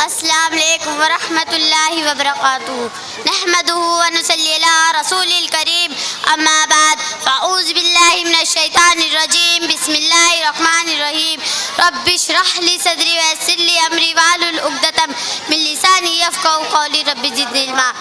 السلام علیکم ورحمۃ اللہ وبرکاتہ نحمدہ ونصلی علی رسول الکریم اما بعد فاعوذ باللہ من الشیطان الرجیم بسم اللہ الرحمن الرحیم رب اشرح لی صدری ویسر لی امری واحلل عقدۃ من لسانی یفقہوا قولی رب زدنی علما۔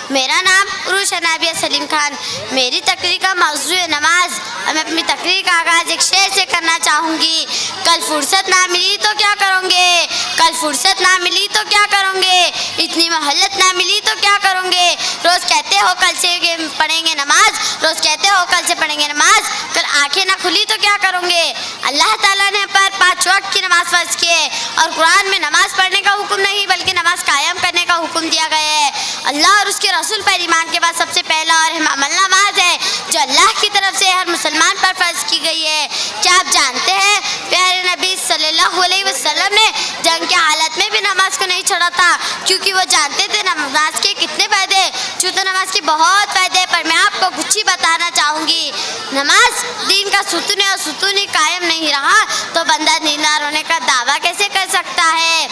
میرا نام عروش نابیہ سلیم خان۔ میری تقریر کا موضوع ہے نماز۔ میں اپنی تقریر کا آغاز ایک شعر سے کرنا چاہوں گی۔ کل فرصت نہ ملی تو کیا کروں گے، کل فرصت نہ ملی تو کیا کروں گے، اتنی مہلت نہ ملی تو کیا کروں گے۔ روز کہتے ہو کل سے پڑھیں گے نماز، روز کہتے ہو کل سے پڑھیں گے نماز، کل آنکھیں نہ کھلی تو کیا کروں گے۔ اللہ تعالیٰ نے پر 5 وقت کی نماز فرض کی ہے اور قرآن میں نماز پڑھنے کا حکم نہیں بلکہ نماز قائم کرنے کا حکم دیا گیا ہے۔ اللہ اور اس کے رسول پر ایمان کے بعد سب سے پہلا اور اہم عمل نماز ہے جو اللہ کی طرف سے ہر مسلمان پر فرض کی گئی ہے۔ کیا آپ جانتے ہیں پیارے نبی صلی اللہ علیہ وسلم نے جنگ کی حالت میں بھی نماز کو نہیں چھوڑا تھا کیونکہ وہ جانتے تھے نماز کے کتنے فائدے۔ چونکہ نماز کے بہت فائدے پر میں آپ کو کچھ ہی بتانا چاہوں گی۔ نماز دین کا ستون ہے اور ستون ہی قائم نہیں رہا تو بندہ دیندار ہونے کا دعویٰ کیسے کر سکتا ہے۔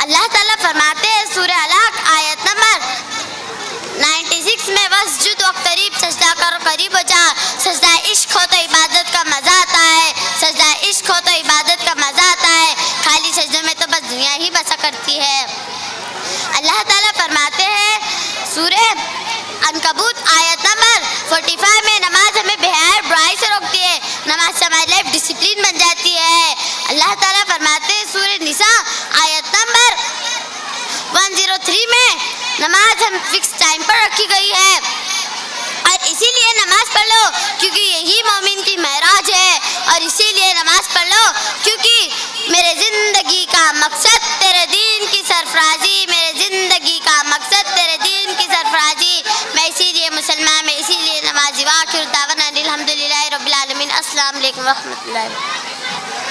اللہ تعالیٰ فرماتے ہیں سورہ علق آیت نمبر 96 میں وسجد واقترب، سجدہ کر قریب ہو جا۔ سجدہ عشق ہو تو عبادت کا مزہ آتا ہے، سجدہ عشق ہو تو عبادت کا مزہ آتا ہے، خالی سجدوں میں تو بس دنیا ہی بسا کرتی ہے۔ اللہ تعالیٰ فرماتے ہیں سورہ عنکبوت آیت نمبر 45 میں نماز ہمیں بے حیائی برائی سے روکتی ہے، نماز سے ہماری لائف ڈسپلن بن جاتی ہے۔ اللہ تعالیٰ فرماتے ہیں سورہ نساء آیت نمبر 103 میں نماز ہم فکس ٹائم پر رکھی گئی ہے اور اسی لیے نماز پڑھ لو کیونکہ یہی مومن کی معراج ہے، اور اسی لیے نماز پڑھ لو کیونکہ میرے زندگی کا مقصد تیرے دین کی سرفرازی، میرے زندگی کا مقصد تیرے دین کی سرفرازی، میں اسی لیے مسلمان، میں اسی لیے نمازی۔ وآخر دعوانا الحمدللہ رب العالمین۔ السلام علیکم ورحمۃ اللہ۔